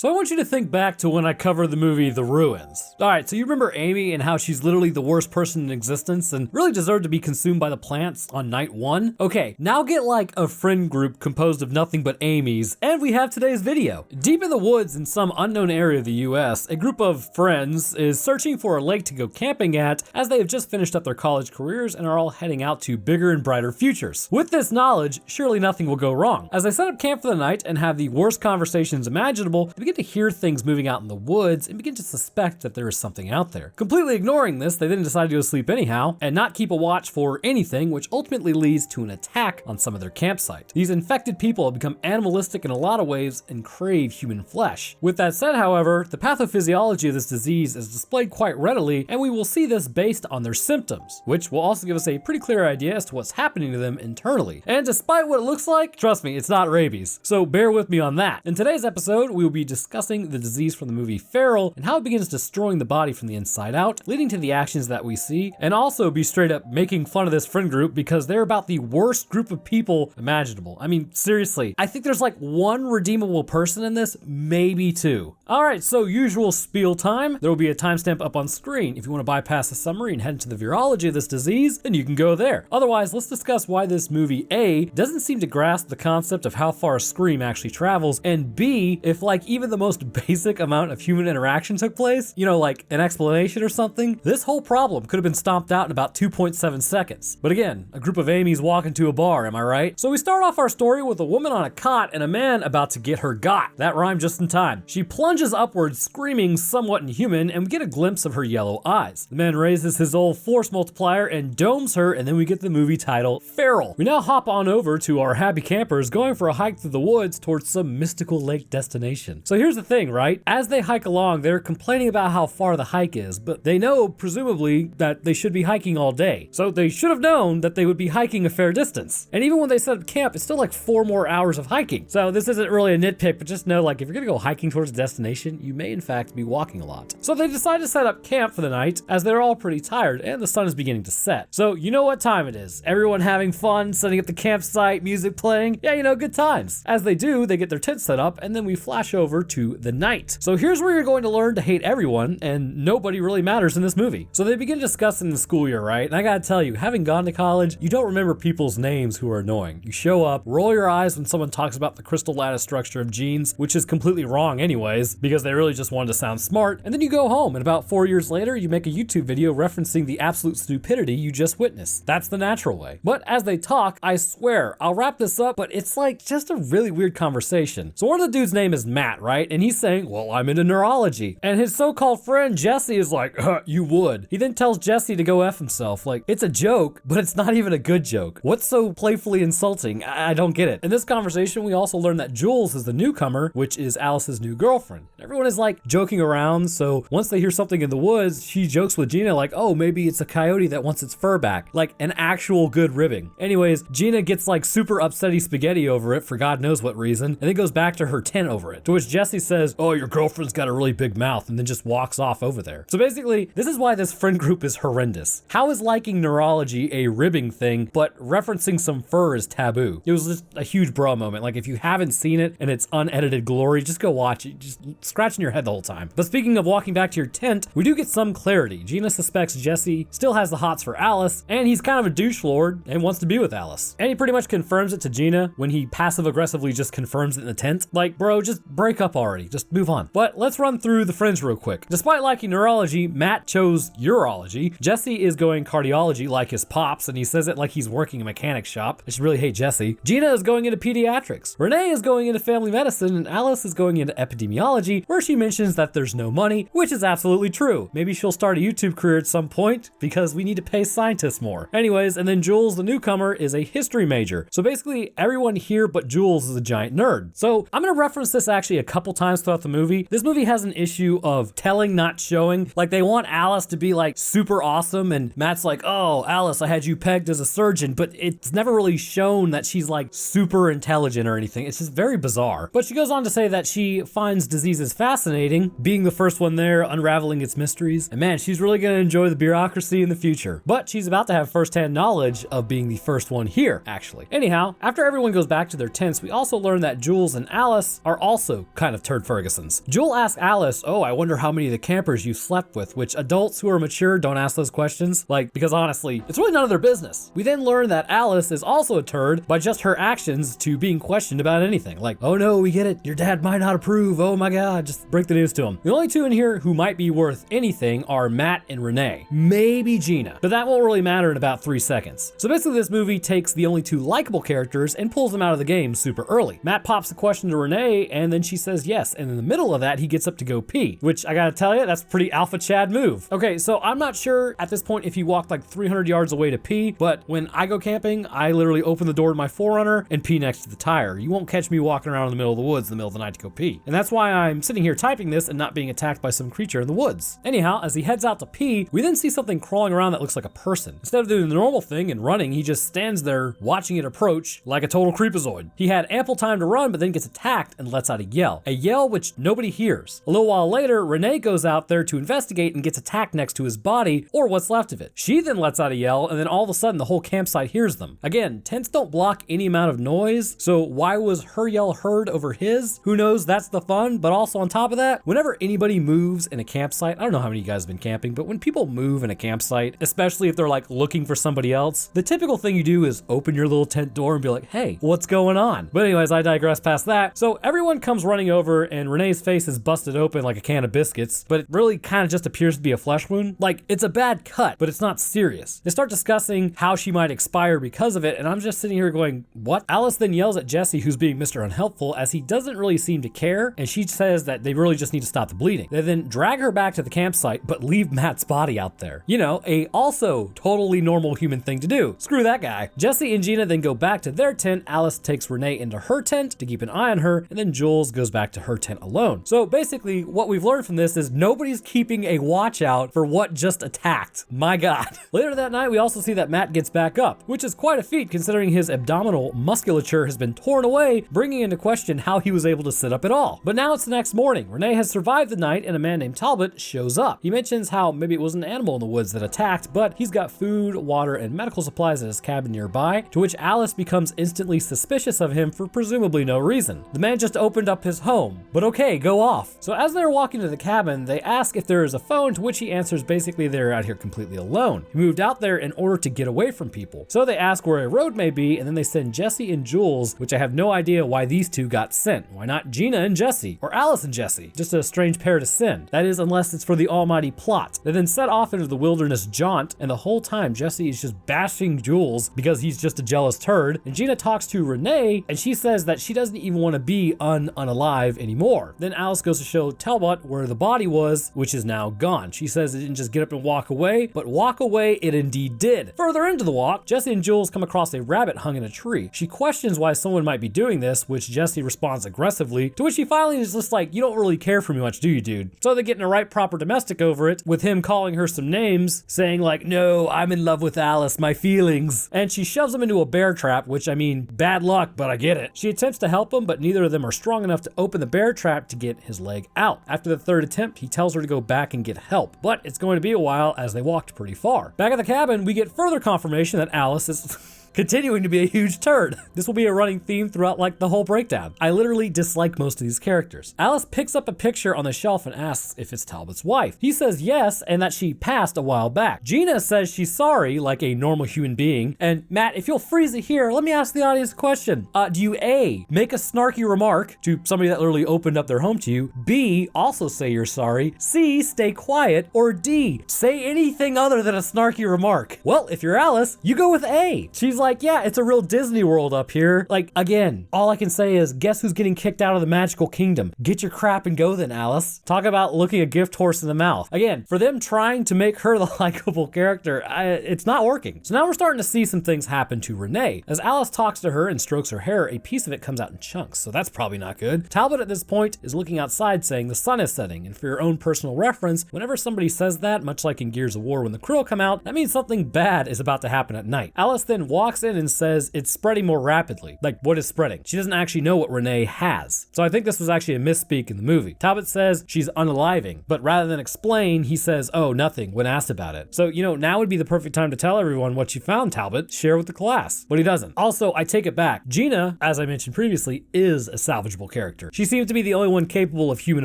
So I want you to think back to when I covered the movie The Ruins. Alright, so you remember Amy and how she's literally the worst person in existence and really deserved to be consumed by the plants on night 1? Okay, now get like a friend group composed of nothing but Amy's, and we have today's video. Deep in the woods in some unknown area of the US, a group of friends is searching for a lake to go camping at as they have just finished up their college careers and are all heading out to bigger and brighter futures. With this knowledge, surely nothing will go wrong. As they set up camp for the night and have the worst conversations imaginable, they begin to hear things moving out in the woods and begin to suspect that there is something out there. Completely ignoring this, they then decide to go sleep anyhow and not keep a watch for anything, which ultimately leads to an attack on some of their campsite. These infected people have become animalistic in a lot of ways and crave human flesh. With that said, however, the pathophysiology of this disease is displayed quite readily, and we will see this based on their symptoms, which will also give us a pretty clear idea as to what's happening to them internally. And despite what it looks like, trust me, it's not rabies. So bear with me on that. In today's episode, we will be discussing the disease from the movie Feral and how it begins destroying the body from the inside out, leading to the actions that we see, and also be straight up making fun of this friend group because they're about the worst group of people imaginable. I mean, seriously, I think there's like one redeemable person in this, maybe two. Alright, so usual spiel time. There will be a timestamp up on screen. If you want to bypass the summary and head into the virology of this disease, then you can go there. Otherwise, let's discuss why this movie A doesn't seem to grasp the concept of how far a scream actually travels, and B, if like even the most basic amount of human interaction took place, you know, like an explanation or something, this whole problem could have been stomped out in about 2.7 seconds. But again, a group of Amy's walk into a bar, am I right? So we start off our story with a woman on a cot and a man about to get her got. That rhymed just in time. She plunges upwards, screaming somewhat inhuman, and we get a glimpse of her yellow eyes. The man raises his old force multiplier and domes her, and then we get the movie title, Feral. We now hop on over to our happy campers going for a hike through the woods towards some mystical lake destination. So here's the thing, right? As they hike along, they're complaining about how far the hike is, but they know, presumably, that they should be hiking all day. So they should have known that they would be hiking a fair distance. And even when they set up camp, it's still like 4 more hours of hiking. So this isn't really a nitpick, but just know, like, if you're gonna go hiking towards a destination, you may in fact be walking a lot. So they decide to set up camp for the night as they're all pretty tired and the sun is beginning to set. So you know what time it is. Everyone having fun, setting up the campsite, music playing. Yeah, you know, good times. As they do, they get their tent set up and then we flash over to the night. So here's where you're going to learn to hate everyone and nobody really matters in this movie. So they begin discussing the school year, right? And I gotta tell you, having gone to college, you don't remember people's names who are annoying. You show up, roll your eyes when someone talks about the crystal lattice structure of genes, which is completely wrong anyways, because they really just wanted to sound smart, and then you go home and about 4 years later, you make a YouTube video referencing the absolute stupidity you just witnessed. That's the natural way. But as they talk, I swear, I'll wrap this up, but it's like just a really weird conversation. So one of the dude's name is Matt, right? And he's saying, well, I'm into neurology. And his so-called friend Jesse is like, you would. He then tells Jesse to go F himself. Like, it's a joke, but it's not even a good joke. What's so playfully insulting? I don't get it. In this conversation, we also learn that Jules is the newcomer, which is Alice's new girlfriend. Everyone is like joking around, so once they hear something in the woods, she jokes with Gina like, oh, maybe it's a coyote that wants its fur back. Like an actual good ribbing. Anyways, Gina gets like super upsetty spaghetti over it for God knows what reason, and then goes back to her tent over it. To which Jesse says, oh, your girlfriend's got a really big mouth, and then just walks off over there. So basically, this is why this friend group is horrendous. How is liking neurology a ribbing thing, but referencing some fur is taboo? It was just a huge bro moment. Like if you haven't seen it and it's unedited glory, just go watch it. Just scratching your head the whole time. But speaking of walking back to your tent, we do get some clarity. Gina suspects Jesse still has the hots for Alice, and he's kind of a douche lord and wants to be with Alice. And he pretty much confirms it to Gina when he passive aggressively just confirms it in the tent. Like, bro, just break up already. Just move on. But let's run through the friends real quick. Despite liking neurology, Matt chose urology. Jesse is going cardiology like his pops, and he says it like he's working a mechanic shop. I should really hate Jesse. Gina is going into pediatrics. Renee is going into family medicine, and Alice is going into epidemiology, where she mentions that there's no money, which is absolutely true. Maybe she'll start a YouTube career at some point because we need to pay scientists more. Anyways, and then Jules, the newcomer, is a history major. So basically everyone here but Jules is a giant nerd. So I'm gonna reference this actually a couple times throughout the movie. This movie has an issue of telling, not showing. Like they want Alice to be like super awesome, and Matt's like, oh, Alice, I had you pegged as a surgeon, but it's never really shown that she's like super intelligent or anything. It's just very bizarre. But she goes on to say that she finds diseases fascinating, being the first one there, unraveling its mysteries. And man, she's really gonna enjoy the bureaucracy in the future. But she's about to have firsthand knowledge of being the first one here, actually. Anyhow, after everyone goes back to their tents, we also learn that Jules and Alice are also kind kind of turd Fergusons. Jewel asks Alice, oh, I wonder how many of the campers you slept with, which adults who are mature don't ask those questions. Like, because honestly, it's really none of their business. We then learn that Alice is also a turd by just her actions to being questioned about anything. Like, oh no, we get it. Your dad might not approve. Oh my God, just break the news to him. The only two in here who might be worth anything are Matt and Renee. Maybe Gina, but that won't really matter in about 3 seconds. So basically this movie takes the only two likable characters and pulls them out of the game super early. Matt pops the question to Renee and then she says yes. And in the middle of that, he gets up to go pee, which I gotta tell you, that's a pretty alpha Chad move. Okay, so I'm not sure at this point if he walked like 300 yards away to pee, but when I go camping, I literally open the door to my 4Runner and pee next to the tire. You won't catch me walking around in the middle of the woods in the middle of the night to go pee. And that's why I'm sitting here typing this and not being attacked by some creature in the woods. Anyhow, as he heads out to pee, we then see something crawling around that looks like a person. Instead of doing the normal thing and running, he just stands there watching it approach like a total creepazoid. He had ample time to run, but then gets attacked and lets out a yell which nobody hears. A little while later, Renee goes out there to investigate and gets attacked next to his body, or what's left of it. She then lets out a yell, and then all of a sudden the whole campsite hears them. Again, tents don't block any amount of noise, so why was her yell heard over his? Who knows, that's the fun, but also on top of that, whenever anybody moves in a campsite, I don't know how many of you guys have been camping, but when people move in a campsite, especially if they're like looking for somebody else, the typical thing you do is open your little tent door and be like, hey, what's going on? But anyways, I digress past that. So everyone comes running over and Renee's face is busted open like a can of biscuits, but it really kind of just appears to be a flesh wound. Like, it's a bad cut, but it's not serious. They start discussing how she might expire because of it, and I'm just sitting here going, what? Alice then yells at Jesse, who's being Mr. Unhelpful, as he doesn't really seem to care, and she says that they really just need to stop the bleeding. They then drag her back to the campsite, but leave Matt's body out there. You know, a also totally normal human thing to do. Screw that guy. Jesse and Gina then go back to their tent. Alice takes Renee into her tent to keep an eye on her, and then Jules goes back to her tent alone. So basically, what we've learned from this is nobody's keeping a watch out for what just attacked. My God. Later that night, we also see that Matt gets back up, which is quite a feat considering his abdominal musculature has been torn away, bringing into question how he was able to sit up at all. But now it's the next morning. Renee has survived the night and a man named Talbot shows up. He mentions how maybe it was an animal in the woods that attacked, but he's got food, water, and medical supplies at his cabin nearby, to which Alice becomes instantly suspicious of him for presumably no reason. The man just opened up his home, but okay, go off. So as they're walking to the cabin, they ask if there is a phone, to which he answers basically they're out here completely alone. He moved out there in order to get away from people. So they ask where a road may be, and then they send Jesse and Jules, which I have no idea why these two got sent. Why not Gina and Jesse? Or Alice and Jesse? Just a strange pair to send. That is, unless it's for the almighty plot. They then set off into the wilderness jaunt, and the whole time Jesse is just bashing Jules because he's just a jealous turd, and Gina talks to Renee, and she says that she doesn't even want to be unalive anymore. Then Alice goes to show Talbot where the body was, which is now gone. She says it didn't just get up and walk away, but walk away it indeed did. Further into the walk, Jesse and Jules come across a rabbit hung in a tree. She questions why someone might be doing this, which Jesse responds aggressively, to which she finally is just like, you don't really care for me much, do you, dude? So they get in a right proper domestic over it, with him calling her some names, saying like, no, I'm in love with Alice, my feelings. And she shoves him into a bear trap, which I mean, bad luck, but I get it. She attempts to help him, but neither of them are strong enough to open the bear trap to get his leg out. After the third attempt, he tells her to go back and get help, but it's going to be a while as they walked pretty far. Back at the cabin, we get further confirmation that Alice is continuing to be a huge turd. This will be a running theme throughout like the whole breakdown. I literally dislike most of these characters. Alice picks up a picture on the shelf and asks if it's Talbot's wife. He says yes, and that she passed a while back. Gina says she's sorry, like a normal human being. And Matt, if you'll freeze it here, let me ask the audience a question. Do you A, make a snarky remark to somebody that literally opened up their home to you? B, also say you're sorry? C, stay quiet? Or D, say anything other than a snarky remark? Well, if you're Alice, you go with A. She's like, yeah, it's a real Disney World up here. Like, again, all I can say is, guess who's getting kicked out of the magical kingdom? Get your crap and go then, Alice. Talk about looking a gift horse in the mouth. Again, for them trying to make her the likable character, it's not working. So now we're starting to see some things happen to Renee. As Alice talks to her and strokes her hair, a piece of it comes out in chunks, so that's probably not good. Talbot at this point is looking outside saying the sun is setting, and for your own personal reference, whenever somebody says that, much like in Gears of War when the Krill come out, that means something bad is about to happen at night. Alice then walks walks in and says it's spreading more rapidly. Like, what is spreading? She doesn't actually know what Renee has. So I think this was actually a misspeak in the movie. Talbot says she's unaliving, but rather than explain, he says, oh, nothing, when asked about it. So, now would be the perfect time to tell everyone what you found, Talbot. Share with the class. But he doesn't. Also, I take it back. Gina, as I mentioned previously, is a salvageable character. She seems to be the only one capable of human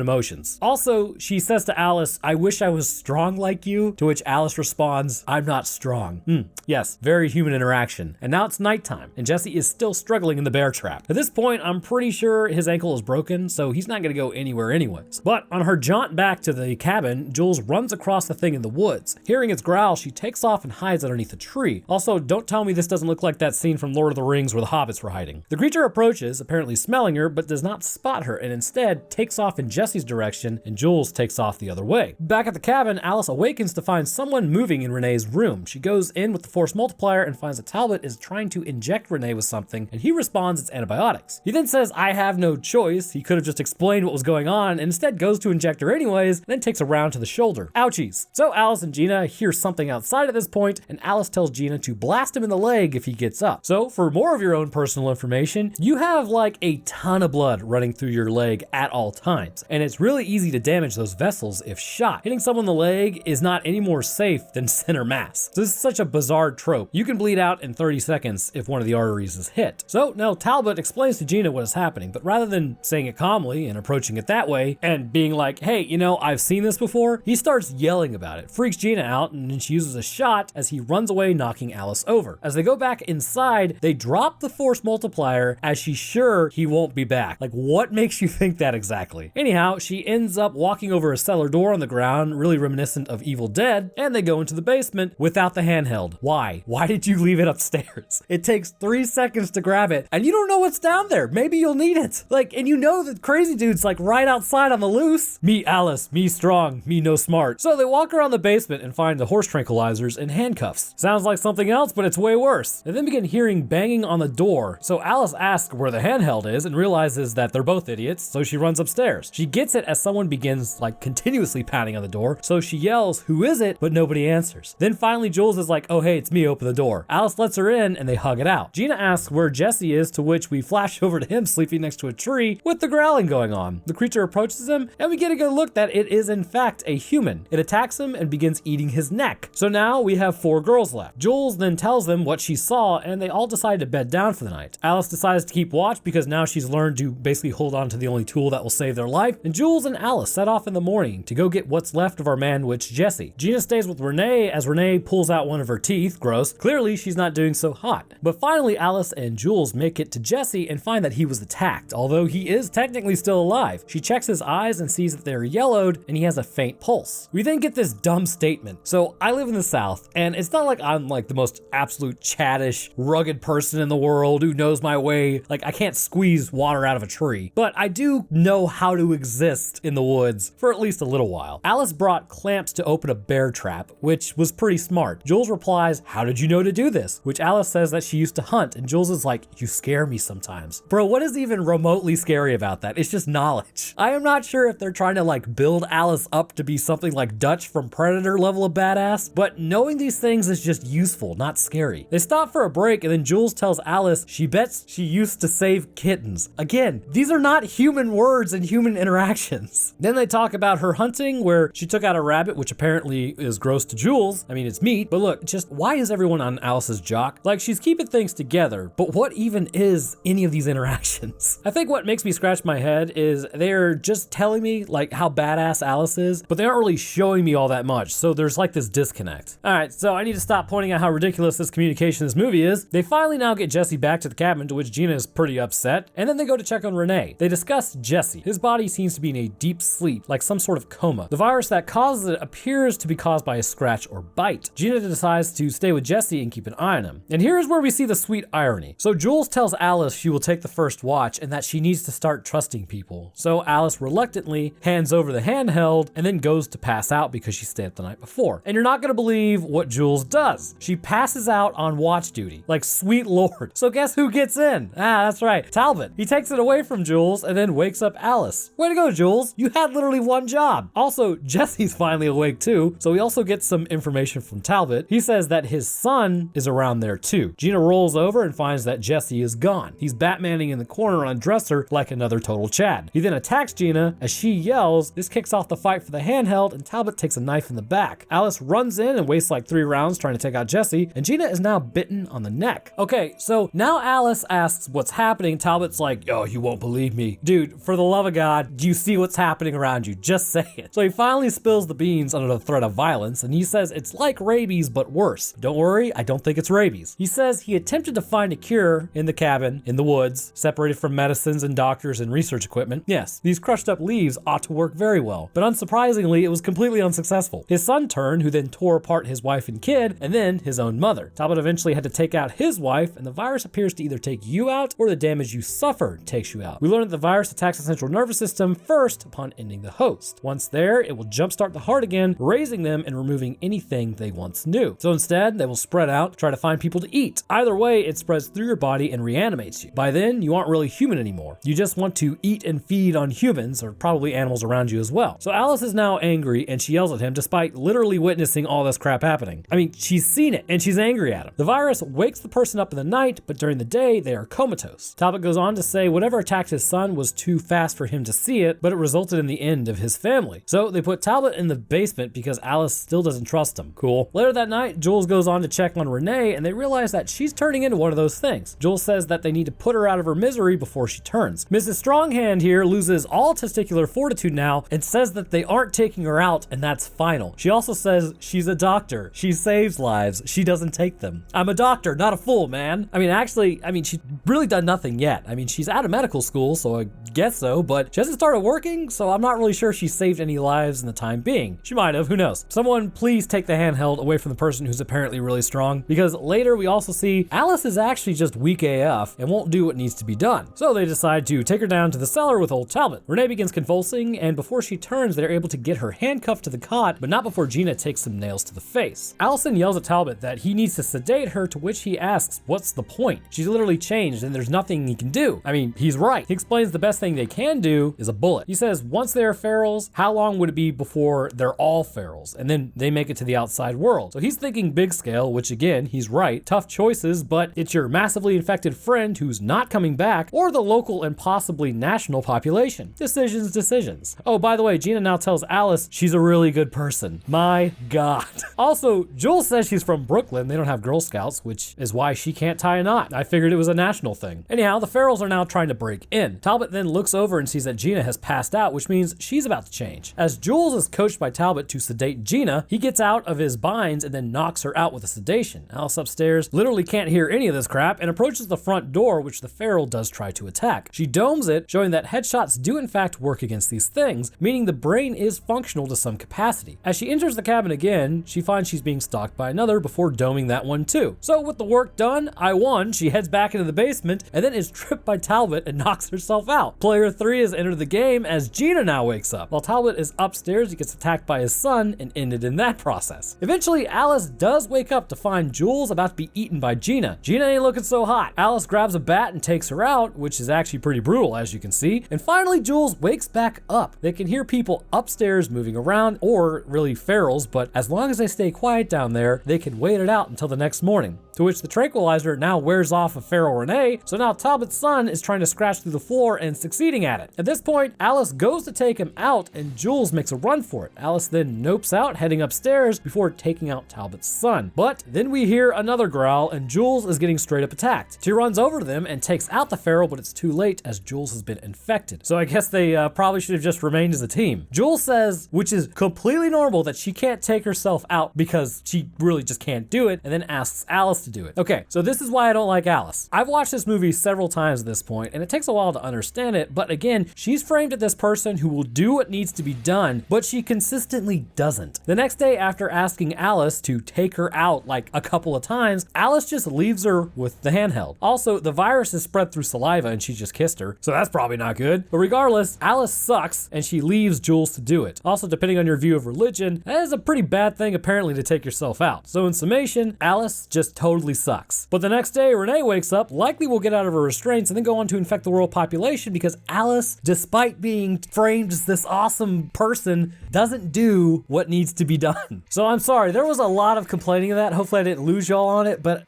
emotions. Also, she says to Alice, I wish I was strong like you, to which Alice responds, I'm not strong. Yes, very human interaction. And now it's nighttime, and Jesse is still struggling in the bear trap. At this point, I'm pretty sure his ankle is broken, so he's not gonna go anywhere anyways. But on her jaunt back to the cabin, Jules runs across the thing in the woods. Hearing its growl, she takes off and hides underneath a tree. Also, don't tell me this doesn't look like that scene from Lord of the Rings where the hobbits were hiding. The creature approaches, apparently smelling her, but does not spot her, and instead takes off in Jesse's direction, and Jules takes off the other way. Back at the cabin, Alice awakens to find someone moving in Renee's room. She goes in with the force multiplier and finds that Talbot is trying to inject Renee with something, and he responds it's antibiotics. He then says, I have no choice. He could have just explained what was going on, and instead goes to inject her anyways, and then takes a round to the shoulder. Ouchies. So Alice and Gina hear something outside at this point, and Alice tells Gina to blast him in the leg if he gets up. So for more of your own personal information, you have like a ton of blood running through your leg at all times, and it's really easy to damage those vessels if shot. Hitting someone in the leg is not any more safe than center mass. So this is such a bizarre trope. You can bleed out in 30 seconds if one of the arteries is hit. So now Talbot explains to Gina what is happening, but rather than saying it calmly and approaching it that way and being like, hey, I've seen this before, he starts yelling about it, freaks Gina out, and then she uses a shot as he runs away, knocking Alice over. As they go back inside, they drop the force multiplier as she's sure he won't be back. Like, what makes you think that exactly? Anyhow, she ends up walking over a cellar door on the ground, really reminiscent of Evil Dead, and they go into the basement without the handheld. Why? Why did you leave it upstairs? It takes 3 seconds to grab it, and you don't know what's down there. Maybe you'll need it. Like, and the crazy dude's like right outside on the loose. Me Alice, me strong, me no smart. So they walk around the basement and find the horse tranquilizers and handcuffs. Sounds like something else, but it's way worse. They then begin hearing banging on the door. So Alice asks where the handheld is and realizes that they're both idiots, so she runs upstairs. She gets it as someone begins like continuously pounding on the door, so she yells, who is it? But nobody answers. Then finally Jules is like, oh hey, it's me, open the door. Alice lets her in and they hug it out. Gina asks where Jesse is, to which we flash over to him sleeping next to a tree with the growling going on. The creature approaches him and we get a good look that it is in fact a human. It attacks him and begins eating his neck. So now we have 4 girls left. Jules then tells them what she saw and they all decide to bed down for the night. Alice decides to keep watch because now she's learned to basically hold on to the only tool that will save their life, and Jules and Alice set off in the morning to go get what's left of our man witch Jesse. Gina stays with Renee as Renee pulls out one of her teeth. Gross. Clearly she's not doing so hot. But finally Alice and Jules make it to Jesse and find that he was attacked, although he is technically still alive. She checks his eyes and sees that they're yellowed and he has a faint pulse. We then get this dumb statement. So I live in the South, and it's not like I'm like the most absolute chattish, rugged person in the world who knows my way. Like, I can't squeeze water out of a tree, but I do know how to exist in the woods for at least a little while. Alice brought clamps to open a bear trap, which was pretty smart. Jules replies, how did you know to do this? Which Alice says that she used to hunt, and Jules is like, you scare me sometimes. Bro, what is even remotely scary about that? It's just knowledge. I am not sure if they're trying to like build Alice up to be something like Dutch from Predator level of badass, but knowing these things is just useful, not scary. They stop for a break, and then Jules tells Alice she bets she used to save kittens. Again, these are not human words and human interactions. Then they talk about her hunting, where she took out a rabbit, which apparently is gross to Jules. I mean, it's meat, but look, just why is everyone on Alice's jock? Like, she's keeping things together, but what even is any of these interactions? I think what makes me scratch my head is they're just telling me like how badass Alice is, but they aren't really showing me all that much, so there's like this disconnect. All right, so I need to stop pointing out how ridiculous this communication in this movie is. They finally now get Jesse back to the cabin, to which Gina is pretty upset, and then they go to check on Renee. They discuss Jesse. His body seems to be in a deep sleep, like some sort of coma. The virus that causes it appears to be caused by a scratch or bite. Gina decides to stay with Jesse and keep an eye on him. And here's where we see the sweet irony. So Jules tells Alice she will take the first watch and that she needs to start trusting people. So Alice reluctantly hands over the handheld and then goes to pass out because she stayed up the night before. And you're not gonna believe what Jules does. She passes out on watch duty. Like, sweet lord. So guess who gets in? That's right, Talbot. He takes it away from Jules and then wakes up Alice. Way to go, Jules. You had literally one job. Also, Jesse's finally awake too, so we also get some information from Talbot. He says that his son is around there there too. Gina rolls over and finds that Jesse is gone. He's Batmaning in the corner on a dresser like another total Chad. He then attacks Gina. As she yells, this kicks off the fight for the handheld, and Talbot takes a knife in the back. Alice runs in and wastes like 3 rounds trying to take out Jesse, and Gina is now bitten on the neck. Okay, so now Alice asks what's happening. Talbot's like, "Oh, you won't believe me." Dude, for the love of God, do you see what's happening around you? Just say it. So he finally spills the beans under the threat of violence, and he says it's like rabies, but worse. Don't worry, I don't think it's rabies. He says he attempted to find a cure in the cabin, in the woods, separated from medicines and doctors and research equipment. Yes, these crushed up leaves ought to work very well, but unsurprisingly, it was completely unsuccessful. His son turned, who then tore apart his wife and kid, and then his own mother. Talbot eventually had to take out his wife, and the virus appears to either take you out or the damage you suffer takes you out. We learned that the virus attacks the central nervous system first upon ending the host. Once there, it will jumpstart the heart again, raising them and removing anything they once knew. So instead, they will spread out, try to find people to eat. Either way, it spreads through your body and reanimates you. By then, you aren't really human anymore. You just want to eat and feed on humans, or probably animals around you as well. So Alice is now angry, and she yells at him despite literally witnessing all this crap happening. I mean, she's seen it, and she's angry at him. The virus wakes the person up in the night, but during the day, they are comatose. Talbot goes on to say whatever attacked his son was too fast for him to see it, but it resulted in the end of his family. So they put Talbot in the basement because Alice still doesn't trust him. Cool. Later that night, Jules goes on to check on Renee, and they realize that she's turning into one of those things. Jules says that they need to put her out of her misery before she turns. Mrs. Stronghand here loses all testicular fortitude now and says that they aren't taking her out, and that's final. She also says she's a doctor. She saves lives. She doesn't take them. I'm a doctor, not a fool, man. She's really done nothing yet. She's out of medical school, so I guess so, but she hasn't started working, so I'm not really sure she saved any lives in the time being. She might have, who knows? Someone please take the handheld away from the person who's apparently really strong, because later we also see Alice is actually just weak AF and won't do what needs to be done. So they decide to take her down to the cellar with old Talbot. Renee begins convulsing, and before she turns, they're able to get her handcuffed to the cot, but not before Gina takes some nails to the face. Allison yells at Talbot that he needs to sedate her, to which he asks, what's the point? She's literally changed and there's nothing he can do. He's right. He explains the best thing they can do is a bullet. He says once they're ferals, how long would it be before they're all ferals? And then they make it to the outside world. So he's thinking big scale, which again, he's right. Tough choices, but it's your massively infected friend who's not coming back, or the local and possibly national population. Decisions. Oh, by the way, Gina now tells Alice she's a really good person. My God. Also, Jules says she's from Brooklyn. They don't have Girl Scouts, which is why she can't tie a knot. I figured it was a national thing. Anyhow, the ferals are now trying to break in. Talbot then looks over and sees that Gina has passed out, which means she's about to change. As Jules is coached by Talbot to sedate Gina, he gets out of his binds and then knocks her out with a sedation. Alice upstairs literally can't hear any of this crap and approaches the front door, which the feral does try to attack. She domes it, showing that headshots do in fact work against these things, meaning the brain is functional to some capacity. As she enters the cabin again, she finds she's being stalked by another before doming that one too. So with the work done, I won. She heads back into the basement and then is tripped by Talbot and knocks herself out. Player 3 has entered the game as Gina now wakes up. While Talbot is upstairs, he gets attacked by his son and ended in that process. Eventually, Alice does wake up to find Jules about to be eaten by Gina. Gina ain't looking so hot. Alice grabs a bat and takes her out, which is actually pretty brutal, as you can see. And finally, Jules wakes back up. They can hear people upstairs moving around, or really ferals, but as long as they stay quiet down there, they can wait it out until the next morning. To which the tranquilizer now wears off of feral Renee, so now Talbot's son is trying to scratch through the floor and succeeding at it. At this point, Alice goes to take him out and Jules makes a run for it. Alice then nopes out, heading upstairs before taking out Talbot's son. But then we hear another growl and Jules is getting straight up attacked. She runs over to them and takes out the feral, but it's too late as Jules has been infected. So I guess they probably should have just remained as a team. Jules says, which is completely normal, that she can't take herself out because she really just can't do it, and then asks Alice to do it. Okay, so this is why I don't like Alice. I've watched this movie several times at this point, and it takes a while to understand it, but again, she's framed as this person who will do what needs to be done, but she consistently doesn't. The next day, after asking Alice to take her out like a couple of times, Alice just leaves her with the handheld. Also, the virus is spread through saliva and she just kissed her, so that's probably not good. But regardless, Alice sucks and she leaves Jules to do it. Also, depending on your view of religion, that is a pretty bad thing apparently to take yourself out. So in summation, Alice just totally sucks. But the next day, Renee wakes up, likely will get out of her restraints and then go on to infect the world population because Alice, despite being framed as this awesome person, doesn't do what needs to be done. So I'm sorry, there was a lot of complaining of that. Hopefully I didn't lose y'all on it, but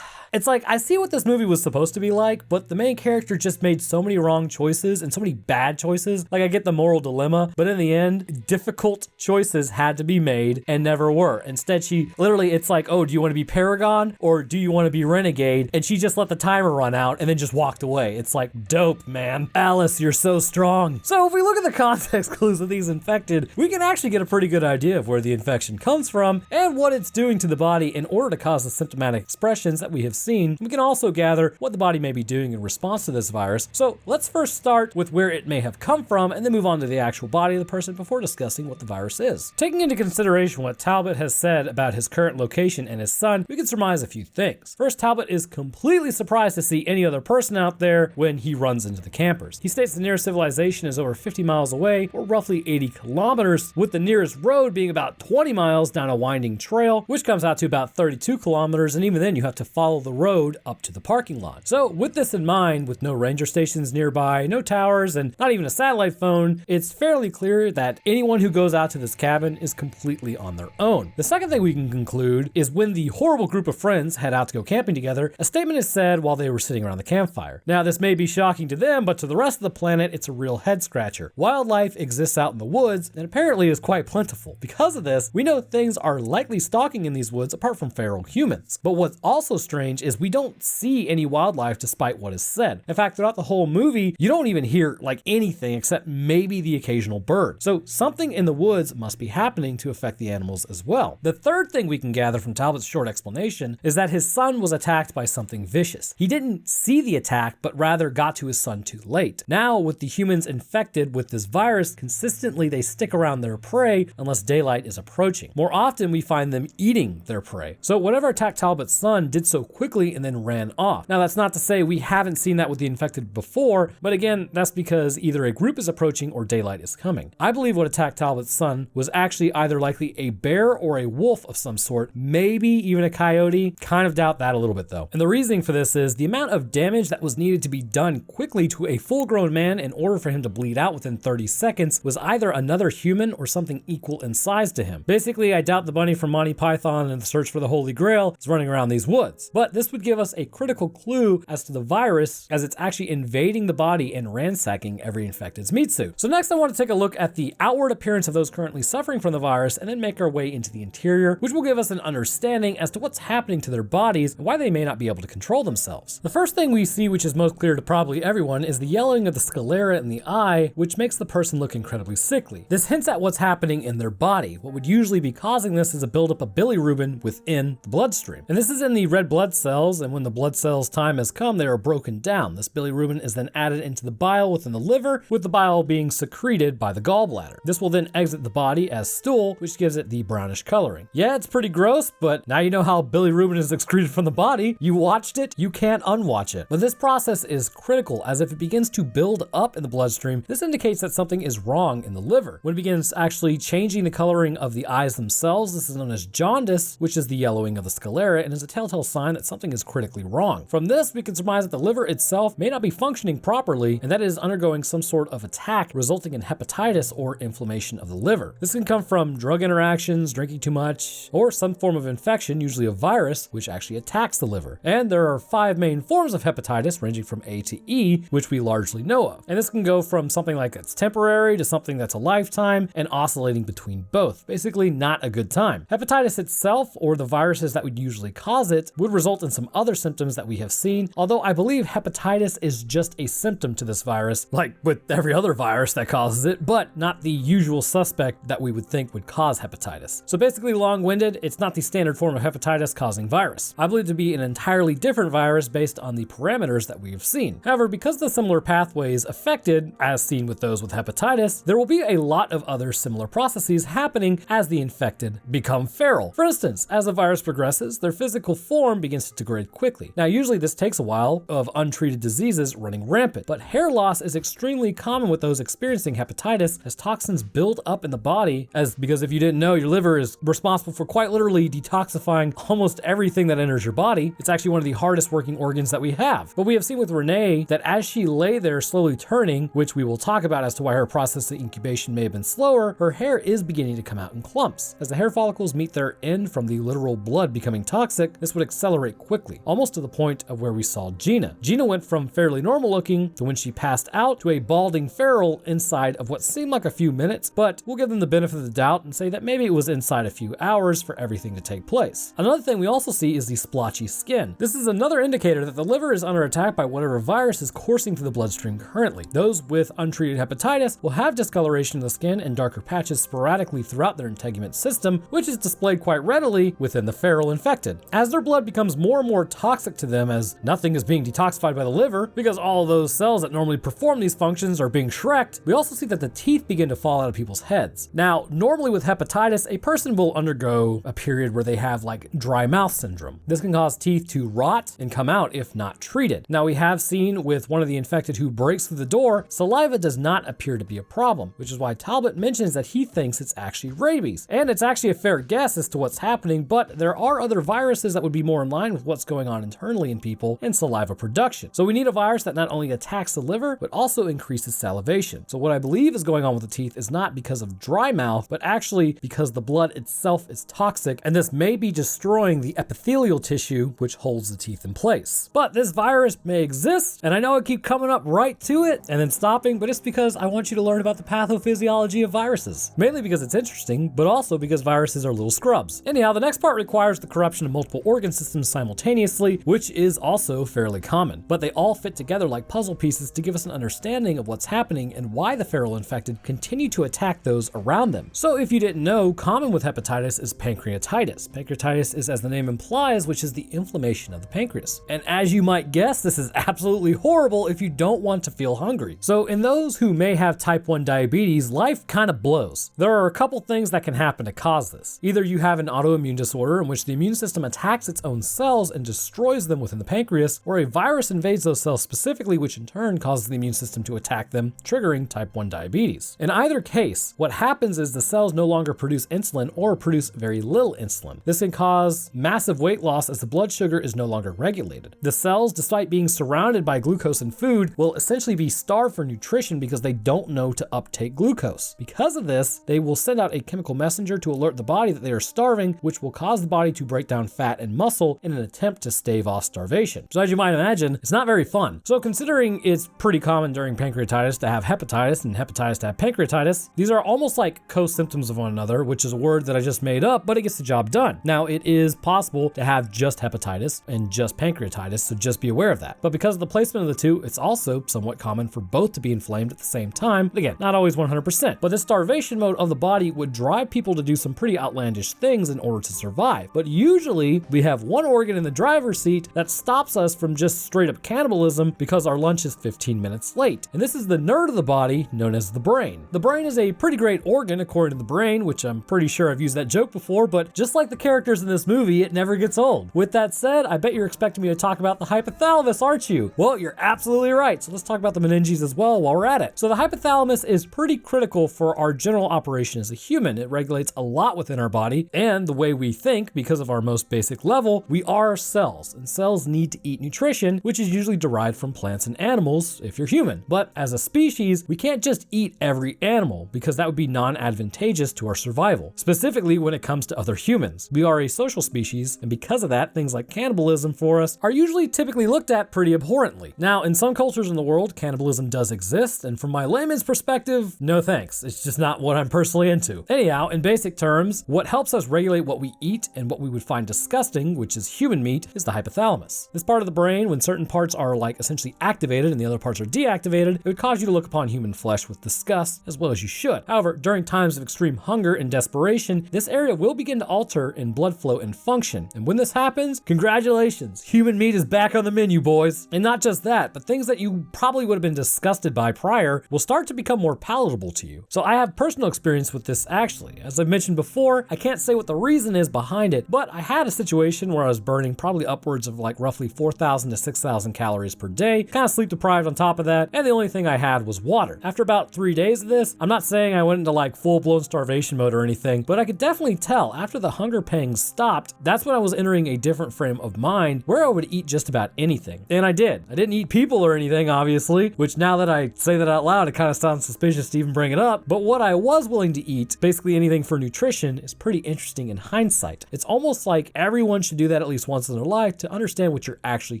It's like, I see what this movie was supposed to be like, but the main character just made so many wrong choices and so many bad choices. Like, I get the moral dilemma, but in the end, difficult choices had to be made and never were. Instead, she literally, it's like, oh, do you want to be Paragon or do you want to be Renegade? And she just let the timer run out and then just walked away. It's like, dope, man. Alice, you're so strong. So if we look at the context clues of these infected, we can actually get a pretty good idea of where the infection comes from and what it's doing to the body in order to cause the symptomatic expressions that we have seen. We can also gather what the body may be doing in response to this virus. So let's first start with where it may have come from and then move on to the actual body of the person before discussing what the virus is. Taking into consideration what Talbot has said about his current location and his son, we can surmise a few things. First, Talbot is completely surprised to see any other person out there when he runs into the campers. He states the nearest civilization is over 50 miles away, or roughly 80 kilometers, with the nearest road being about 20 miles down a winding trail, which comes out to about 32 kilometers, and even then you have to follow the road up to the parking lot. So with this in mind, with no ranger stations nearby, no towers, and not even a satellite phone, it's fairly clear that anyone who goes out to this cabin is completely on their own. The second thing we can conclude is when the horrible group of friends head out to go camping together, a statement is said while they were sitting around the campfire. Now, this may be shocking to them, but to the rest of the planet, it's a real head scratcher. Wildlife exists out in the woods and apparently is quite plentiful. Because of this, we know things are likely stalking in these woods apart from feral humans. But what's also strange is we don't see any wildlife despite what is said. In fact, throughout the whole movie, you don't even hear like anything except maybe the occasional bird. So something in the woods must be happening to affect the animals as well. The third thing we can gather from Talbot's short explanation is that his son was attacked by something vicious. He didn't see the attack, but rather got to his son too late. Now, with the humans infected with this virus, consistently they stick around their prey unless daylight is approaching. More often, we find them eating their prey. So whatever attacked Talbot's son did so quickly and then ran off. Now, that's not to say we haven't seen that with the infected before, but again, that's because either a group is approaching or daylight is coming. I believe what attacked Talbot's son was actually either likely a bear or a wolf of some sort, maybe even a coyote. Kind of doubt that a little bit though. And the reasoning for this is the amount of damage that was needed to be done quickly to a full-grown man in order for him to bleed out within 30 seconds was either another human or something equal in size to him. Basically, I doubt the bunny from Monty Python and the Search for the Holy Grail is running around these woods. But this would give us a critical clue as to the virus, as it's actually invading the body and ransacking every infected's meat suit. So next I want to take a look at the outward appearance of those currently suffering from the virus and then make our way into the interior, which will give us an understanding as to what's happening to their bodies and why they may not be able to control themselves. The first thing we see, which is most clear to probably everyone, is the yellowing of the sclera in the eye, which makes the person look incredibly sickly. This hints at what's happening in their body. What would usually be causing this is a buildup of bilirubin within the bloodstream. And this is in the red blood cells, and when the blood cells' time has come, they are broken down. This bilirubin is then added into the bile within the liver, with the bile being secreted by the gallbladder. This will then exit the body as stool, which gives it the brownish coloring. Yeah, it's pretty gross, but now you know how bilirubin is excreted from the body. You watched it, you can't unwatch it. But this process is critical, as if it begins to build up in the bloodstream, this indicates that something is wrong in the liver. When it begins actually changing the coloring of the eyes themselves, this is known as jaundice, which is the yellowing of the sclera, and is a telltale sign that something is critically wrong. From this, we can surmise that the liver itself may not be functioning properly, and that it is undergoing some sort of attack, resulting in hepatitis or inflammation of the liver. This can come from drug interactions, drinking too much, or some form of infection, usually a virus, which actually attacks the liver. And there are 5 main forms of hepatitis, ranging from A to E, which we largely know of. And this can go from something like it's temporary to something that's a lifetime and oscillating between both. Basically, not a good time. Hepatitis itself, or the viruses that would usually cause it, would result in some other symptoms that we have seen, although I believe hepatitis is just a symptom to this virus, like with every other virus that causes it, but not the usual suspect that we would think would cause hepatitis. So basically, long-winded, it's not the standard form of hepatitis causing virus. I believe it to be an entirely different virus based on the parameters that we have seen. However, because the similar pathways affected, as seen with those with hepatitis, there will be a lot of other similar processes happening as the infected become feral. For instance, as the virus progresses, their physical form begins to degrade quickly. Now, usually this takes a while of untreated diseases running rampant, but hair loss is extremely common with those experiencing hepatitis as toxins build up in the body, because if you didn't know, your liver is responsible for quite literally detoxifying almost everything that enters your body. It's actually one of the hardest working organs that we have. But we have seen with Renee that as she lay there slowly turning, which we will talk about as to why her process of incubation may have been slower, her hair is beginning to come out in clumps. As the hair follicles meet their end from the literal blood becoming toxic, this would accelerate quite quickly, almost to the point of where we saw Gina. Gina went from fairly normal looking to when she passed out to a balding feral inside of what seemed like a few minutes, but we'll give them the benefit of the doubt and say that maybe it was inside a few hours for everything to take place. Another thing we also see is the splotchy skin. This is another indicator that the liver is under attack by whatever virus is coursing through the bloodstream currently. Those with untreated hepatitis will have discoloration of the skin and darker patches sporadically throughout their integument system, which is displayed quite readily within the feral infected. As their blood becomes more and more toxic to them, as nothing is being detoxified by the liver because all of those cells that normally perform these functions are being shreked, we also see that the teeth begin to fall out of people's heads. Now, normally with hepatitis, a person will undergo a period where they have like dry mouth syndrome. This can cause teeth to rot and come out if not treated. Now, we have seen with one of the infected who breaks through the door, saliva does not appear to be a problem, which is why Talbot mentions that he thinks it's actually rabies. And it's actually a fair guess as to what's happening, but there are other viruses that would be more in line with what's going on internally in people and saliva production. So we need a virus that not only attacks the liver, but also increases salivation. So what I believe is going on with the teeth is not because of dry mouth, but actually because the blood itself is toxic, and this may be destroying the epithelial tissue which holds the teeth in place. But this virus may exist, and I know I keep coming up right to it and then stopping, but it's because I want you to learn about the pathophysiology of viruses. Mainly because it's interesting, but also because viruses are little scrubs. Anyhow, the next part requires the corruption of multiple organ systems simultaneously, which is also fairly common. But they all fit together like puzzle pieces to give us an understanding of what's happening and why the feral infected continue to attack those around them. So if you didn't know, common with hepatitis is pancreatitis. Pancreatitis is, as the name implies, which is the inflammation of the pancreas. And as you might guess, this is absolutely horrible if you don't want to feel hungry. So in those who may have type 1 diabetes, life kind of blows. There are a couple things that can happen to cause this. Either you have an autoimmune disorder in which the immune system attacks its own cells and destroys them within the pancreas, or a virus invades those cells specifically, which in turn causes the immune system to attack them, triggering type 1 diabetes. In either case, what happens is the cells no longer produce insulin or produce very little insulin. This can cause massive weight loss as the blood sugar is no longer regulated. The cells, despite being surrounded by glucose and food, will essentially be starved for nutrition because they don't know to uptake glucose. Because of this, they will send out a chemical messenger to alert the body that they are starving, which will cause the body to break down fat and muscle in an attempt to stave off starvation. So as you might imagine, it's not very fun. So considering it's pretty common during pancreatitis to have hepatitis and hepatitis to have pancreatitis, these are almost like co-symptoms of one another, which is a word that I just made up, but it gets the job done. Now, it is possible to have just hepatitis and just pancreatitis, so just be aware of that. But because of the placement of the two, it's also somewhat common for both to be inflamed at the same time. Again, not always 100%, but this starvation mode of the body would drive people to do some pretty outlandish things in order to survive. But usually we have one organ in the driver's seat that stops us from just straight up cannibalism because our lunch is 15 minutes late. And this is the nerd of the body known as the brain. The brain is a pretty great organ according to the brain, which I'm pretty sure I've used that joke before, but just like the characters in this movie, it never gets old. With that said, I bet you're expecting me to talk about the hypothalamus, aren't you? Well, you're absolutely right. So let's talk about the meninges as well while we're at it. So the hypothalamus is pretty critical for our general operation as a human. It regulates a lot within our body and the way we think. Because of our most basic level, we are cells, and cells need to eat nutrition, which is usually derived from plants and animals if you're human. But as a species, we can't just eat every animal because that would be non-advantageous to our survival, specifically when it comes to other humans. We are a social species, and because of that, things like cannibalism for us are usually typically looked at pretty abhorrently. Now, in some cultures in the world, cannibalism does exist, and from my layman's perspective, no thanks. It's just not what I'm personally into. Anyhow, in basic terms, what helps us regulate what we eat and what we would find disgusting, which is human meat, is the hypothalamus. This part of the brain, when certain parts are like essentially activated and the other parts are deactivated, it would cause you to look upon human flesh with disgust, as well as you should. However, during times of extreme hunger and desperation, this area will begin to alter in blood flow and function. And when this happens, congratulations, human meat is back on the menu, boys. And not just that, but things that you probably would have been disgusted by prior will start to become more palatable to you. So I have personal experience with this actually. As I mentioned before, I can't say what the reason is behind it, but I had a situation where I was burning probably upwards of like roughly 4,000 to 6,000 calories per day, kind of sleep deprived on top of that, and the only thing I had was water. After about 3 days of this, I'm not saying I went into like full-blown starvation mode or anything, but I could definitely tell after the hunger pangs stopped, that's when I was entering a different frame of mind where I would eat just about anything. And I did. I didn't eat people or anything, obviously, which now that I say that out loud, it kind of sounds suspicious to even bring it up, but what I was willing to eat, basically anything for nutrition, is pretty interesting in hindsight. It's almost like everyone should do that at least experience once in their life to understand what you're actually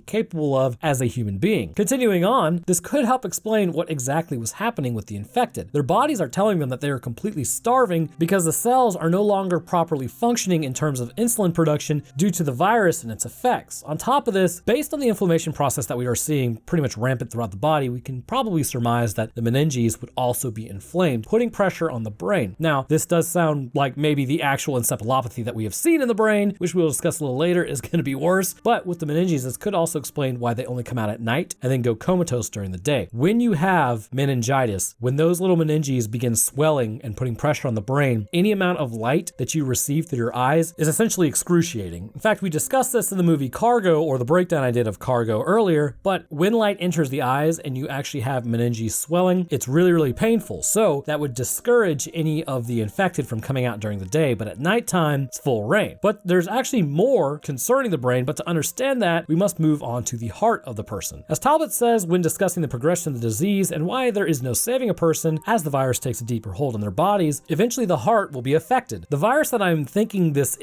capable of as a human being. Continuing on, this could help explain what exactly was happening with the infected. Their bodies are telling them that they are completely starving because the cells are no longer properly functioning in terms of insulin production due to the virus and its effects. On top of this, based on the inflammation process that we are seeing pretty much rampant throughout the body, we can probably surmise that the meninges would also be inflamed, putting pressure on the brain. Now, this does sound like maybe the actual encephalopathy that we have seen in the brain, which we'll discuss a little later, is going to be worse, but with the meninges, this could also explain why they only come out at night and then go comatose during the day. When you have meningitis, when those little meninges begin swelling and putting pressure on the brain, any amount of light that you receive through your eyes is essentially excruciating. In fact, we discussed this in the movie Cargo, or the breakdown I did of Cargo earlier, but when light enters the eyes and you actually have meninges swelling, it's really, really painful. So that would discourage any of the infected from coming out during the day, but at nighttime, it's full rain. But there's actually more concerning the brain, but to understand that, we must move on to the heart of the person. As Talbot says when discussing the progression of the disease and why there is no saving a person as the virus takes a deeper hold on their bodies, eventually the heart will be affected. The virus that I'm thinking this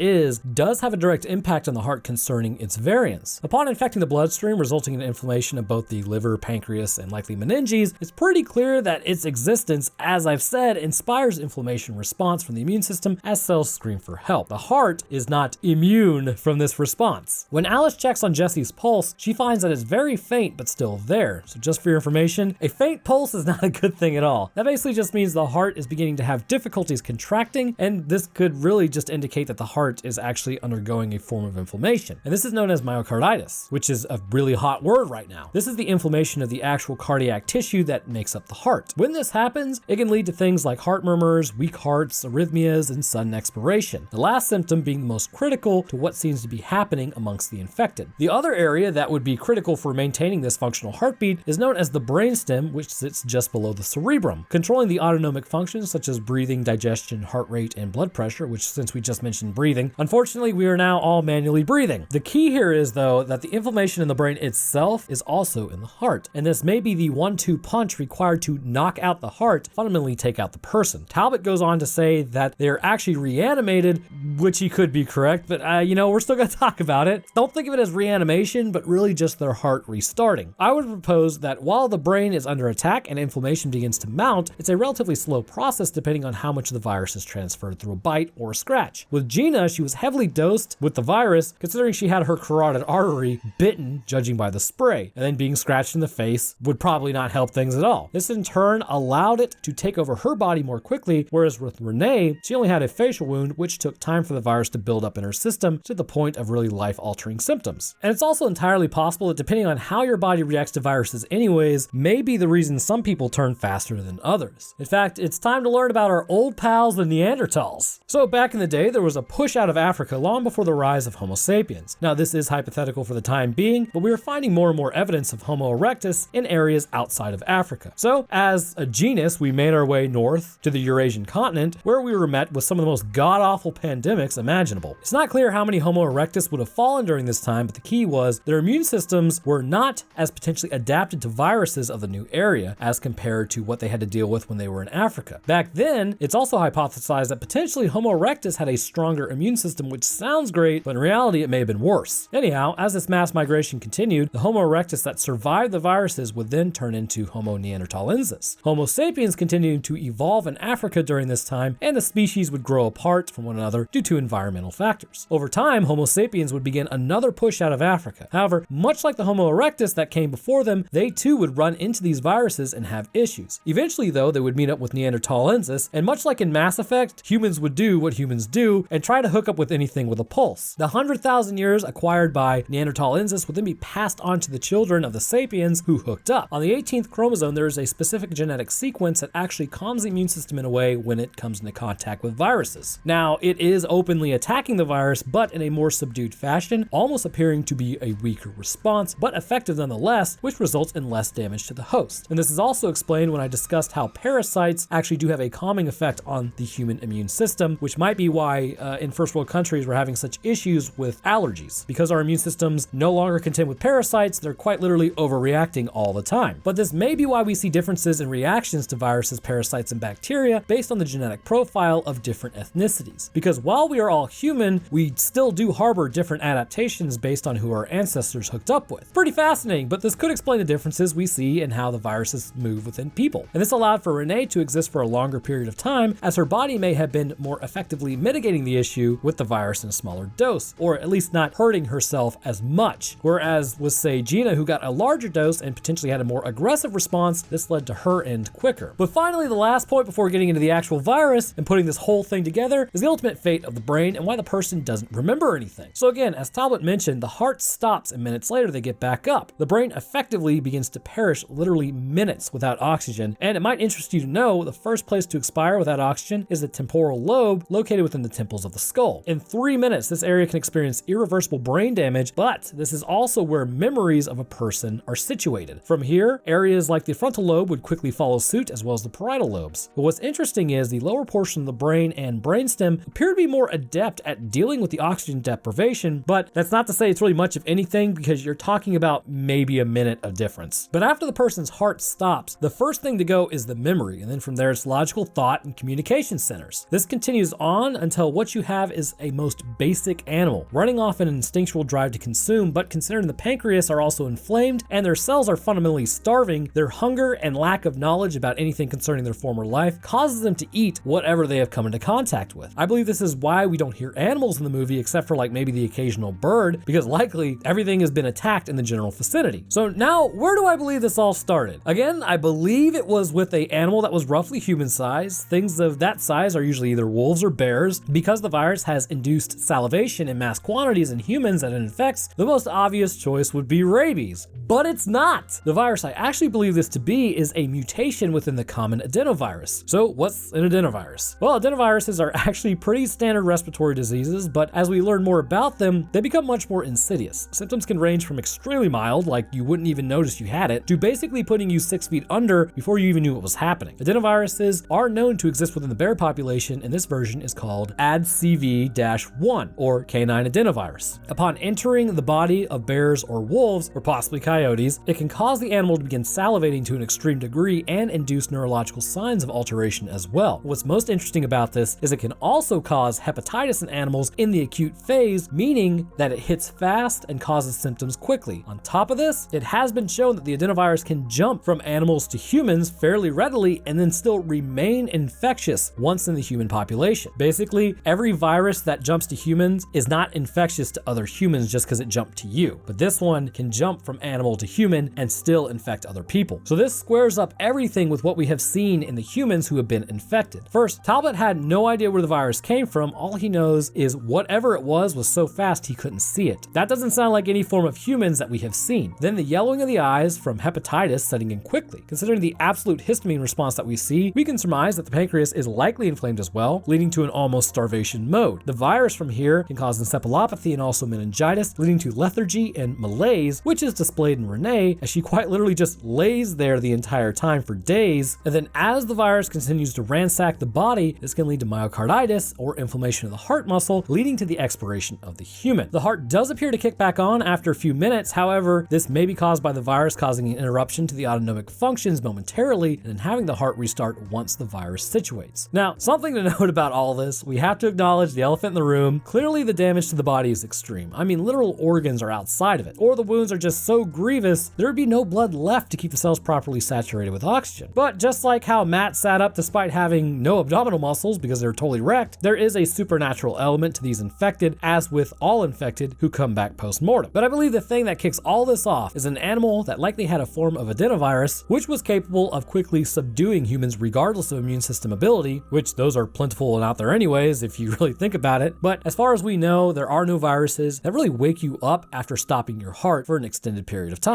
does have a direct impact on the heart concerning its variants. Upon infecting the bloodstream, resulting in inflammation of both the liver, pancreas, and likely meninges, it's pretty clear that its existence, as I've said, inspires inflammation response from the immune system as cells scream for help. The heart is not immune from this response. When Alice checks on Jesse's pulse, she finds that it's very faint but still there. So just for your information, a faint pulse is not a good thing at all. That basically just means the heart is beginning to have difficulties contracting, and this could really just indicate that the heart is actually undergoing a form of inflammation. And this is known as myocarditis, which is a really hot word right now. This is the inflammation of the actual cardiac tissue that makes up the heart. When this happens, it can lead to things like heart murmurs, weak hearts, arrhythmias, and sudden expiration. The last symptom being the most critical to what seems to be happening amongst the infected. The other area that would be critical for maintaining this functional heartbeat is known as the brainstem, which sits just below the cerebrum, controlling the autonomic functions such as breathing, digestion, heart rate, and blood pressure, which since we just mentioned breathing, unfortunately we are now all manually breathing. The key here is though that the inflammation in the brain itself is also in the heart, and this may be the 1-2 punch required to knock out the heart, fundamentally take out the person. Talbot goes on to say that they're actually reanimated, which he could be correct, but we're still gonna talk about it. Don't think of it as reanimation, but really just their heart restarting. I would propose that while the brain is under attack and inflammation begins to mount, it's a relatively slow process depending on how much of the virus is transferred through a bite or a scratch. With Gina, she was heavily dosed with the virus, considering she had her carotid artery bitten, judging by the spray, and then being scratched in the face would probably not help things at all. This in turn allowed it to take over her body more quickly, whereas with Renee, she only had a facial wound, which took time for the virus to build up in her system to the point of really life-altering symptoms. And it's also entirely possible that depending on how your body reacts to viruses anyways, may be the reason some people turn faster than others. In fact, it's time to learn about our old pals, the Neanderthals. So back in the day, there was a push out of Africa long before the rise of Homo sapiens. Now this is hypothetical for the time being, but we are finding more and more evidence of Homo erectus in areas outside of Africa. So as a genus, we made our way north to the Eurasian continent, where we were met with some of the most god-awful pandemics imaginable. It's not clear how many Homo erectus would have fallen during this time, but the key was their immune systems were not as potentially adapted to viruses of the new area as compared to what they had to deal with when they were in Africa. Back then, it's also hypothesized that potentially Homo erectus had a stronger immune system, which sounds great, but in reality it may have been worse. Anyhow, as this mass migration continued, the Homo erectus that survived the viruses would then turn into Homo neanderthalensis. Homo sapiens continued to evolve in Africa during this time, and the species would grow apart from one another due to environmental factors. Over time, Homo sapiens would begin another push out of Africa. However, much like the Homo erectus that came before them, they too would run into these viruses and have issues. Eventually though, they would meet up with Neanderthalensis, and much like in Mass Effect, humans would do what humans do and try to hook up with anything with a pulse. The 100,000 years acquired by Neanderthalensis would then be passed on to the children of the sapiens who hooked up. On the 18th chromosome, there is a specific genetic sequence that actually calms the immune system in a way when it comes into contact with viruses. Now, it is openly attacking the virus, but in a more subdued fashion, almost appearing to be a weaker response, but effective nonetheless, which results in less damage to the host. And this is also explained when I discussed how parasites actually do have a calming effect on the human immune system, which might be why in first world countries we're having such issues with allergies. Because our immune systems no longer contend with parasites, they're quite literally overreacting all the time. But this may be why we see differences in reactions to viruses, parasites, and bacteria based on the genetic profile of different ethnicities. Because while we are all human, we still do harbor different different adaptations based on who our ancestors hooked up with. Pretty fascinating, but this could explain the differences we see in how the viruses move within people. And this allowed for Renee to exist for a longer period of time, as her body may have been more effectively mitigating the issue with the virus in a smaller dose, or at least not hurting herself as much. Whereas with, say, Gina, who got a larger dose and potentially had a more aggressive response, this led to her end quicker. But finally, the last point before getting into the actual virus and putting this whole thing together is the ultimate fate of the brain and why the person doesn't remember anything. So again, as Talbot mentioned, the heart stops and minutes later they get back up. The brain effectively begins to perish literally minutes without oxygen, and it might interest you to know the first place to expire without oxygen is the temporal lobe located within the temples of the skull. In 3 minutes, this area can experience irreversible brain damage, but this is also where memories of a person are situated. From here, areas like the frontal lobe would quickly follow suit, as well as the parietal lobes. But what's interesting is the lower portion of the brain and brainstem appear to be more adept at dealing with the oxygen deprivation, but that's not to say it's really much of anything, because you're talking about maybe a minute of difference. But after the person's heart stops, the first thing to go is the memory, and then from there it's logical thought and communication centers. This continues on until what you have is a most basic animal, running off an instinctual drive to consume, but considering the pancreas are also inflamed and their cells are fundamentally starving, their hunger and lack of knowledge about anything concerning their former life causes them to eat whatever they have come into contact with. I believe this is why we don't hear animals in the movie except for like maybe the occasional bird, because likely everything has been attacked in the general vicinity. So now, where do I believe this all started? Again, I believe it was with an animal that was roughly human size. Things of that size are usually either wolves or bears. Because the virus has induced salivation in mass quantities in humans that it infects, the most obvious choice would be rabies. But it's not! The virus I actually believe this to be is a mutation within the common adenovirus. So what's an adenovirus? Well, adenoviruses are actually pretty standard respiratory diseases, but as we learn more about them, they become much more insidious. Symptoms can range from extremely mild, like you wouldn't even notice you had it, to basically putting you 6 feet under before you even knew what was happening. Adenoviruses are known to exist within the bear population, and this version is called ADCV-1, or canine adenovirus. Upon entering the body of bears or wolves, or possibly coyotes, it can cause the animal to begin salivating to an extreme degree and induce neurological signs of alteration as well. What's most interesting about this is it can also cause hepatitis in animals in the acute phase, meaning that it hits fast and causes symptoms quickly. On top of this, it has been shown that the adenovirus can jump from animals to humans fairly readily and then still remain infectious once in the human population. Basically, every virus that jumps to humans is not infectious to other humans just because it jumped to you, but this one can jump from animal to human and still infect other people. So this squares up everything with what we have seen in the humans who have been infected. First, Talbot had no idea where the virus came from. All he knows is whatever it was so fast he couldn't see it. That doesn't sound like any form of humans that we have seen. Then the yellowing of the eyes from hepatitis setting in quickly. Considering the absolute histamine response that we see, we can surmise that the pancreas is likely inflamed as well, leading to an almost starvation mode. The virus from here can cause encephalopathy and also meningitis, leading to lethargy and malaise, which is displayed in Renee as she quite literally just lays there the entire time for days. And then as the virus continues to ransack the body, this can lead to myocarditis or inflammation of the heart muscle, leading to the expiration of the human. The heart does appear to kick back on after a few minutes. However, this may be caused by the virus causing an interruption to the autonomic functions momentarily and then having the heart restart once the virus situates. Now, something to note about all this, we have to acknowledge the elephant in the room. Clearly the damage to the body is extreme. I mean, literal organs are outside of it, or the wounds are just so grievous there would be no blood left to keep the cells properly saturated with oxygen. But just like how Matt sat up despite having no abdominal muscles because they're totally wrecked, there is a supernatural element to these infected, as with all infected who come back post-mortem. But I believe the thing that kicks all this off is an animal that likely had a form of adenovirus, which was capable of quickly subduing humans regardless of immune system ability, which those are plentiful and out there anyways if you really think about it. But as far as we know, there are no viruses that really wake you up after stopping your heart for an extended period of time.